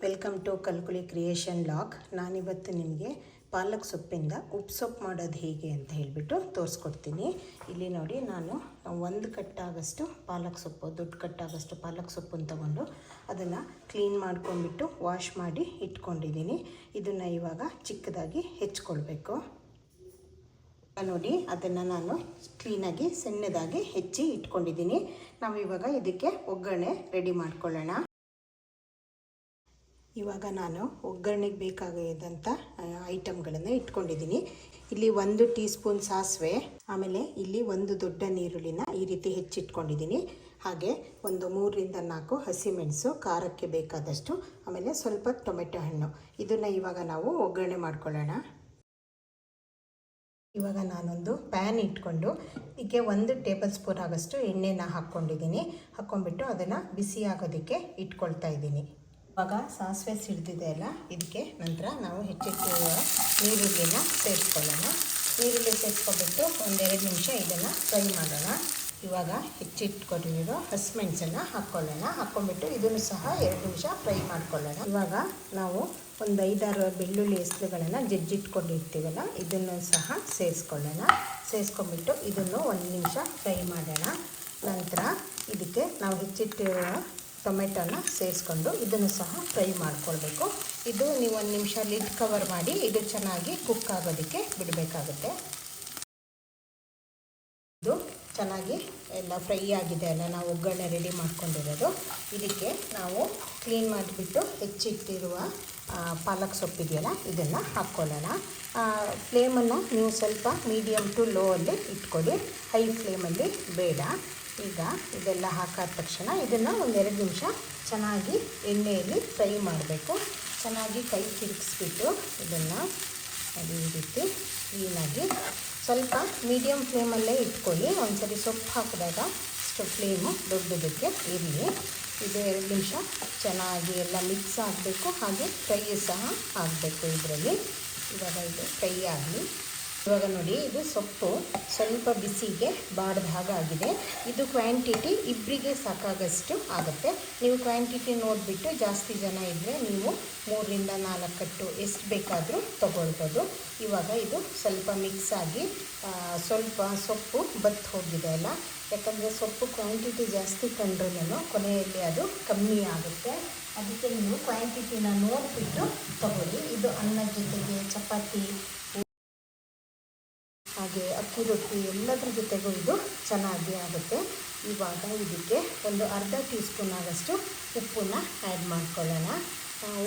Welcome to ಕಲ್ಕುಲಿ creation log. ನಾನಿವತ್ತು ನಿಮಗೆ ಪಾಲಕ್ ಸೊಪ್ಪಿಂದ ಉಪ್ಪು ಸೊಪ್ಪು ಮಾಡೋದು ಹೇಗೆ ಅಂತ ಹೇಳಿಬಿಟ್ಟು ತೋರಿಸ್ಕೊಡ್ತೀನಿ. ಇಲ್ಲಿ ನೋಡಿ, ನಾನು ಒಂದು ಕಟ್ಟಾಗಷ್ಟು ಪಾಲಕ್ ಸೊಪ್ಪು, ದೊಡ್ಡ ಕಟ್ಟಾಗಷ್ಟು ಪಾಲಕ್ ಸೊಪ್ಪನ್ನು ತಗೊಂಡು ಅದನ್ನು ಕ್ಲೀನ್ ಮಾಡ್ಕೊಂಡ್ಬಿಟ್ಟು ವಾಶ್ ಮಾಡಿ ಇಟ್ಕೊಂಡಿದ್ದೀನಿ. ಇದನ್ನು ಇವಾಗ ಚಿಕ್ಕದಾಗಿ ಹೆಚ್ಚಿಕೊಳ್ಬೇಕು. ನೋಡಿ, ಅದನ್ನು ನಾನು ಕ್ಲೀನಾಗಿ ಸಣ್ಣದಾಗಿ ಹೆಚ್ಚಿ ಇಟ್ಕೊಂಡಿದ್ದೀನಿ. ನಾವು ಇವಾಗ ಇದಕ್ಕೆ ಒಗ್ಗರಣೆ ರೆಡಿ ಮಾಡ್ಕೊಳ್ಳೋಣ. ಇವಾಗ ನಾನು ಒಗ್ಗರಣೆಗೆ ಬೇಕಾಗಿದ್ದಂಥ ಐಟಮ್ಗಳನ್ನು ಇಟ್ಕೊಂಡಿದ್ದೀನಿ. ಇಲ್ಲಿ 1 ಟೀ ಸ್ಪೂನ್ ಸಾಸಿವೆ, ಆಮೇಲೆ ಇಲ್ಲಿ 1 ದೊಡ್ಡ ನೀರುಳ್ಳಿನ ಈ ರೀತಿ ಹೆಚ್ಚಿಟ್ಕೊಂಡಿದ್ದೀನಿ. ಹಾಗೆ ಒಂದು 3 ರಿಂದ 4 ಹಸಿಮೆಣಸು ಖಾರಕ್ಕೆ ಬೇಕಾದಷ್ಟು, ಆಮೇಲೆ ಸ್ವಲ್ಪ ಟೊಮೆಟೊ ಹಣ್ಣು. ಇದನ್ನು ಇವಾಗ ನಾವು ಒಗ್ಗರಣೆ ಮಾಡ್ಕೊಳ್ಳೋಣ. ಇವಾಗ ನಾನೊಂದು ಪ್ಯಾನ್ ಇಟ್ಕೊಂಡು ಇದಕ್ಕೆ 1 ಟೇಬಲ್ ಸ್ಪೂನ್ ಆಗೋಷ್ಟು ಎಣ್ಣೆನ ಹಾಕ್ಕೊಂಡಿದ್ದೀನಿ. ಹಾಕ್ಕೊಂಡ್ಬಿಟ್ಟು ಅದನ್ನು ಬಿಸಿ ಆಗೋದಕ್ಕೆ ಇಟ್ಕೊಳ್ತಾ ಇದ್ದೀನಿ. ಇವಾಗ ಸಾಸಿವೆ ಸಿಡಿದಿದೆ ಅಲ್ಲ, ಇದಕ್ಕೆ ನಂತರ ನಾವು ಹೆಚ್ಚಿಟ್ಟಿರುವ ನೀರುಳ್ಳಿನ ಸೇರಿಸ್ಕೊಳ್ಳೋಣ. ನೀರುಳ್ಳಿ ಸೇರಿಸ್ಕೊಬಿಟ್ಟು 1-2 ನಿಮಿಷ ಇದನ್ನು ಫ್ರೈ ಮಾಡೋಣ. ಇವಾಗ ಹೆಚ್ಚಿಟ್ಕೊಂಡಿರೋ ಹಸಿಮೆಣಸನ್ನು ಹಾಕ್ಕೊಳ್ಳೋಣ. ಹಾಕ್ಕೊಂಡ್ಬಿಟ್ಟು ಇದನ್ನು ಸಹ 2 ನಿಮಿಷ ಫ್ರೈ ಮಾಡ್ಕೊಳ್ಳೋಣ. ಇವಾಗ ನಾವು ಒಂದು 5-6 ಬೆಳ್ಳುಳ್ಳಿ ಹೆಸರುಗಳನ್ನು ಜಜ್ಜಿಟ್ಕೊಂಡಿರ್ತೀವಲ್ಲ, ಇದನ್ನು ಸಹ ಸೇರಿಸ್ಕೊಳ್ಳೋಣ. ಸೇರಿಸ್ಕೊಂಡ್ಬಿಟ್ಟು ಇದನ್ನು 1 ನಿಮಿಷ ಫ್ರೈ ಮಾಡೋಣ. ನಂತರ ಇದಕ್ಕೆ ನಾವು ಹೆಚ್ಚಿಟ್ಟಿರೋ ಟೊಮೆಟೊನ ಸೇರಿಸ್ಕೊಂಡು ಇದನ್ನು ಸಹ ಫ್ರೈ ಮಾಡ್ಕೊಳ್ಬೇಕು. ಇದು ನೀವು 1 ನಿಮಿಷ ಲಿಡ್ ಕವರ್ ಮಾಡಿ ಇದು ಚೆನ್ನಾಗಿ ಕುಕ್ ಆಗೋದಕ್ಕೆ ಬಿಡಬೇಕಾಗುತ್ತೆ. ಇದು ಚೆನ್ನಾಗಿ ಎಲ್ಲ ಫ್ರೈ ಆಗಿದೆ ಅಲ್ಲ, ನಾವು ಒಗ್ಗರಣೆ ರೆಡಿ ಮಾಡ್ಕೊಂಡಿರೋದು. ಇದಕ್ಕೆ ನಾವು ಕ್ಲೀನ್ ಮಾಡಿಬಿಟ್ಟು ಹೆಚ್ಚಿಟ್ಟಿರುವ ಪಾಲಕ್ ಸೊಪ್ಪಿದೆಯಲ್ಲ, ಇದನ್ನು ಹಾಕ್ಕೊಳ್ಳೋಣ. ಫ್ಲೇಮನ್ನು ನೀವು ಸ್ವಲ್ಪ ಮೀಡಿಯಮ್ ಟು ಲೋ ಅಲ್ಲಿ ಇಟ್ಕೊಳ್ಳಿ, ಹೈ ಫ್ಲೇಮಲ್ಲಿ ಬೇಡ. ಈಗ ಇದೆಲ್ಲ ಹಾಕಾದ ತಕ್ಷಣ ಇದನ್ನು 1-2 ನಿಮಿಷ ಚೆನ್ನಾಗಿ ಎಣ್ಣೆಯಲ್ಲಿ ಫ್ರೈ ಮಾಡಬೇಕು. ಚೆನ್ನಾಗಿ ಕೈ ತಿರುಗಿಸ್ಬಿಟ್ಟು ಇದನ್ನು ಈ ರೀತಿ ಕ್ಲೀನಾಗಿ ಸ್ವಲ್ಪ ಮೀಡಿಯಮ್ ಫ್ಲೇಮಲ್ಲೇ ಇಟ್ಕೊಳ್ಳಿ. ಒಂದ್ಸರಿ ಸೊಪ್ಪು ಹಾಕಿದಾಗ ಫ್ಲೇಮು ದೊಡ್ಡದಕ್ಕೆ ಇರಲಿ. ಇದು 2 ನಿಮಿಷ ಚೆನ್ನಾಗಿ ಎಲ್ಲ ಮಿಕ್ಸ್ ಆಗಬೇಕು. ಹಾಗೆ ಫ್ರೈ ಸಹ ಆಗಬೇಕು ಇದರಲ್ಲಿ. ಇವಾಗ ಇದು ಫ್ರೈ ಆಗಲಿ. ಇವಾಗ ನೋಡಿ, ಇದು ಸೊಪ್ಪು ಸ್ವಲ್ಪ ಬಿಸಿಗೆ ಬಾಡಿದ ಹಾಗೆ ಆಗಿದೆ. ಇದು ಕ್ವಾಂಟಿಟಿ ಇಬ್ಬರಿಗೆ ಸಾಕಾಗಷ್ಟು ಆಗುತ್ತೆ. ನೀವು ಕ್ವಾಂಟಿಟಿ ನೋಡಿಬಿಟ್ಟು ಜಾಸ್ತಿ ಜನ ಇದ್ದರೆ ನೀವು 3 ರಿಂದ 4 ಕಟ್ಟು ಎಷ್ಟು ಬೇಕಾದರೂ ತೊಗೊಳ್ಬೋದು. ಇವಾಗ ಇದು ಸ್ವಲ್ಪ ಮಿಕ್ಸ್ ಆಗಿ ಸ್ವಲ್ಪ ಸೊಪ್ಪು ಬತ್ತು ಹೋಗಿದೆ ಅಲ್ಲ, ಯಾಕಂದರೆ ಸೊಪ್ಪು ಕ್ವಾಂಟಿಟಿ ಜಾಸ್ತಿ ಕಂಡ್ರೂ ಕೊನೆಯಲ್ಲಿ ಅದು ಕಮ್ಮಿ ಆಗುತ್ತೆ. ಅದಕ್ಕೆ ನೀವು ಕ್ವಾಂಟಿಟಿನ ನೋಡಿಬಿಟ್ಟು ತೊಗೊಳ್ಳಿ. ಇದು ಅನ್ನದ ಜೊತೆಗೆ, ಚಪಾತಿ, ಹಾಗೆ ಅಕ್ಕಿ ರೊಟ್ಟಿ ಎಲ್ಲದರ ಜೊತೆಗೂ ಇದು ಚೆನ್ನಾಗಿ ಆಗುತ್ತೆ. ಇವಾಗ ಇದಕ್ಕೆ ಒಂದು ಅರ್ಧ ಟೀ ಸ್ಪೂನ್ ಆಗೋಷ್ಟು ಉಪ್ಪನ್ನ ಆ್ಯಡ್ ಮಾಡ್ಕೊಳ್ಳೋಣ.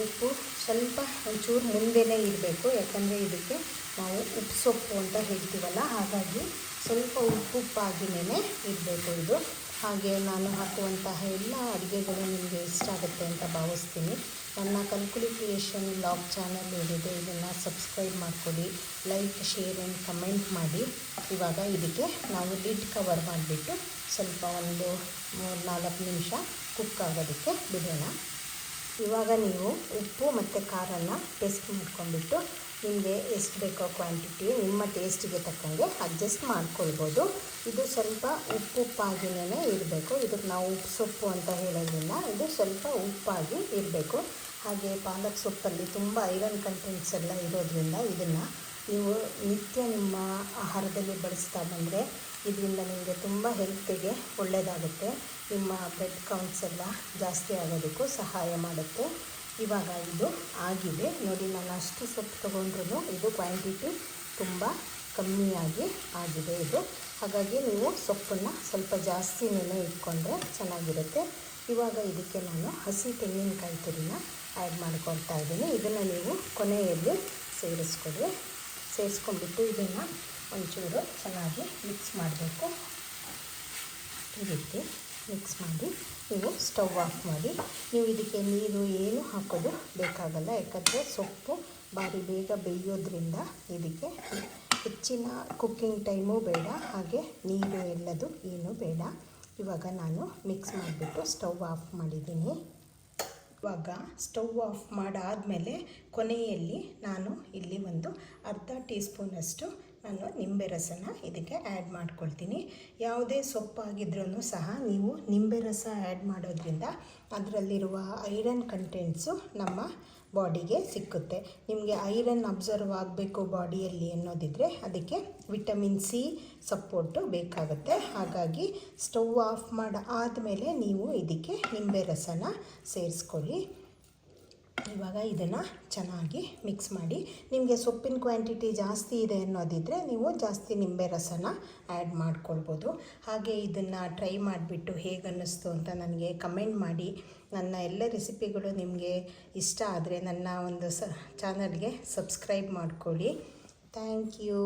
ಉಪ್ಪು ಸ್ವಲ್ಪ ಒಂಚೂರು ಮುಂದೆನೇ ಇರಬೇಕು, ಯಾಕಂದರೆ ಇದಕ್ಕೆ ನಾವು ಉಪ್ಪು ಸೊಪ್ಪು ಅಂತ ಹೇಳ್ತೀವಲ್ಲ, ಹಾಗಾಗಿ ಸ್ವಲ್ಪ ಉಪ್ಪಾಗಿನೇ ಇರಬೇಕು ಇದು. ಹಾಗೆ ನಾನು ಹಾಕುವಂತಹ ಎಲ್ಲ ಅಡುಗೆಗಳು ನಿಮಗೆ ಇಷ್ಟ ಆಗುತ್ತೆ ಅಂತ ಭಾವಿಸ್ತೀನಿ. ನನ್ನ ಕಲ್ಕುಲಿ ಕ್ರಿಯೇಷನ್ ಲಾಗ್ ಚಾನಲ್ ಏನಿದೆ, ಇದನ್ನು ಸಬ್ಸ್ಕ್ರೈಬ್ ಮಾಡಿಕೊಡಿ, ಲೈಕ್, ಶೇರ್ ಆ್ಯಂಡ್ ಕಮೆಂಟ್ ಮಾಡಿ. ಇವಾಗ ಇದಕ್ಕೆ ನಾವು ಲಿಡ್ ಕವರ್ ಮಾಡಿಬಿಟ್ಟು ಸ್ವಲ್ಪ ಒಂದು 3-4 ನಿಮಿಷ ಕುಕ್ ಆಗೋದಕ್ಕೆ ಬಿಡೋಣ. ಇವಾಗ ನೀವು ಉಪ್ಪು ಮತ್ತು ಖಾರನ ಟೇಸ್ಟ್ ಮಾಡ್ಕೊಂಡ್ಬಿಟ್ಟು ನಿಮಗೆ ಎಷ್ಟು ಬೇಕೋ ಕ್ವಾಂಟಿಟಿ ನಿಮ್ಮ ಟೇಸ್ಟಿಗೆ ತಕ್ಕಂಗೆ ಅಡ್ಜಸ್ಟ್ ಮಾಡ್ಕೊಳ್ಬೋದು. ಇದು ಸ್ವಲ್ಪ ಉಪ್ಪಾಗಿನೇ ಇರಬೇಕು. ಇದಕ್ಕೆ ನಾವು ಉಪ್ಪು ಸೊಪ್ಪು ಅಂತ ಹೇಳೋದ್ರಿಂದ ಇದು ಸ್ವಲ್ಪ ಉಪ್ಪಾಗಿ ಇರಬೇಕು. ಹಾಗೆ ಪಾಲಕ್ ಸೊಪ್ಪಲ್ಲಿ ತುಂಬ ಐರನ್ ಕಂಟೆಂಟ್ಸ್ ಎಲ್ಲ ಇರೋದ್ರಿಂದ ಇದನ್ನು ನೀವು ನಿತ್ಯ ನಿಮ್ಮ ಆಹಾರದಲ್ಲಿ ಬಳಸ್ತಾ ಬಂದರೆ ಇದರಿಂದ ನಿಮಗೆ ತುಂಬ ಹೆಲ್ತಿಗೆ ಒಳ್ಳೆಯದಾಗುತ್ತೆ. ನಿಮ್ಮ ಬ್ಲಡ್ ಕೌಂಟ್ಸ್ ಎಲ್ಲ ಜಾಸ್ತಿ ಆಗೋದಕ್ಕೂ ಸಹಾಯ ಮಾಡುತ್ತೆ. ಇವಾಗ ಇದು ಆಗಿದೆ ನೋಡಿ, ನಾನು ಅಷ್ಟು ಸೊಪ್ಪು ತೊಗೊಂಡ್ರೂ ಇದು ಕ್ವಾಂಟಿಟಿ ತುಂಬ ಕಮ್ಮಿಯಾಗಿ ಆಗಿದೆ ಇದು. ಹಾಗಾಗಿ ನೀವು ಸೊಪ್ಪನ್ನು ಸ್ವಲ್ಪ ಜಾಸ್ತಿನೇ ಇಟ್ಕೊಂಡ್ರೆ ಚೆನ್ನಾಗಿರುತ್ತೆ. ಇವಾಗ ಇದಕ್ಕೆ ನಾನು ಹಸಿ ತೆಂಗಿನಕಾಯಿ ತುರಿನ ಆ್ಯಡ್ ಮಾಡ್ಕೊಳ್ತಾ ಇದ್ದೀನಿ. ಇದನ್ನು ನೀವು ಕೊನೆಯಲ್ಲಿ ಸೇರಿಸ್ಕೊಳ್ಳಿ. ಸೇರಿಸ್ಕೊಂಡ್ಬಿಟ್ಟು ಇದನ್ನು ಒಂಚೂರು ಚೆನ್ನಾಗಿ ಮಿಕ್ಸ್ ಮಾಡಬೇಕು. ಈ ರೀತಿ ಮಿಕ್ಸ್ ಮಾಡಿ ನೀವು ಸ್ಟವ್ ಆಫ್ ಮಾಡಿ. ನೀವು ಇದಕ್ಕೆ ನೀರು ಏನು ಹಾಕೋದು ಬೇಕಾಗಲ್ಲ, ಯಾಕಂದರೆ ಸೊಪ್ಪು ಭಾರಿ ಬೇಗ ಬೇಯೋದ್ರಿಂದ ಇದಕ್ಕೆ ಹೆಚ್ಚಿನ ಕುಕ್ಕಿಂಗ್ ಟೈಮು ಬೇಡ, ಹಾಗೆ ನೀರು ಎಲ್ಲದು ಏನೂ ಬೇಡ. ಇವಾಗ ನಾನು ಮಿಕ್ಸ್ ಮಾಡಿಬಿಟ್ಟು ಸ್ಟವ್ ಆಫ್ ಮಾಡಿದ್ದೀನಿ. ಇವಾಗ ಸ್ಟವ್ ಆಫ್ ಮಾಡಾದಮೇಲೆ ಕೊನೆಯಲ್ಲಿ ನಾನು ಇಲ್ಲಿ ಒಂದು ಅರ್ಧ ಟೀ ಸ್ಪೂನಷ್ಟು ನಾನು ನಿಂಬೆ ರಸನ ಇದಕ್ಕೆ ಆ್ಯಡ್ ಮಾಡ್ಕೊಳ್ತೀನಿ. ಯಾವುದೇ ಸೊಪ್ಪಾಗಿದ್ರೂ ಸಹ ನೀವು ನಿಂಬೆ ರಸ ಆ್ಯಡ್ ಮಾಡೋದ್ರಿಂದ ಅದರಲ್ಲಿರುವ ಐರನ್ ಕಂಟೆಂಟ್ಸು ನಮ್ಮ ಬಾಡಿಗೆ ಸಿಕ್ಕುತ್ತೆ. ನಿಮಗೆ ಐರನ್ ಅಬ್ಸರ್ವ್ ಆಗಬೇಕು ಬಾಡಿಯಲ್ಲಿ ಅನ್ನೋದಿದ್ದರೆ ಅದಕ್ಕೆ ವಿಟಮಿನ್ ಸಿ ಸಪೋರ್ಟು ಬೇಕಾಗುತ್ತೆ. ಹಾಗಾಗಿ ಸ್ಟವ್ ಆಫ್ ಆದಮೇಲೆ ನೀವು ಇದಕ್ಕೆ ನಿಂಬೆ ರಸನ ಸೇರಿಸ್ಕೊಳ್ಳಿ. ಇವಾಗ ಇದನ್ನು ಚೆನ್ನಾಗಿ ಮಿಕ್ಸ್ ಮಾಡಿ. ನಿಮಗೆ ಸೊಪ್ಪಿನ ಕ್ವಾಂಟಿಟಿ ಜಾಸ್ತಿ ಇದೆ ಅನ್ನೋದಿದ್ದರೆ ನೀವು ಜಾಸ್ತಿ ನಿಂಬೆ ರಸನ ಆ್ಯಡ್ ಮಾಡ್ಕೊಳ್ಬೋದು. ಹಾಗೆ ಇದನ್ನು ಟ್ರೈ ಮಾಡಿಬಿಟ್ಟು ಹೇಗೆ ಅನ್ನಿಸ್ತು ಅಂತ ನನಗೆ ಕಮೆಂಟ್ ಮಾಡಿ. ನನ್ನ ಎಲ್ಲ ರೆಸಿಪಿಗಳು ನಿಮಗೆ ಇಷ್ಟ ಆದರೆ ನನ್ನ ಒಂದು ಚಾನಲ್ಗೆ ಸಬ್ಸ್ಕ್ರೈಬ್ ಮಾಡ್ಕೊಳ್ಳಿ. Thank you.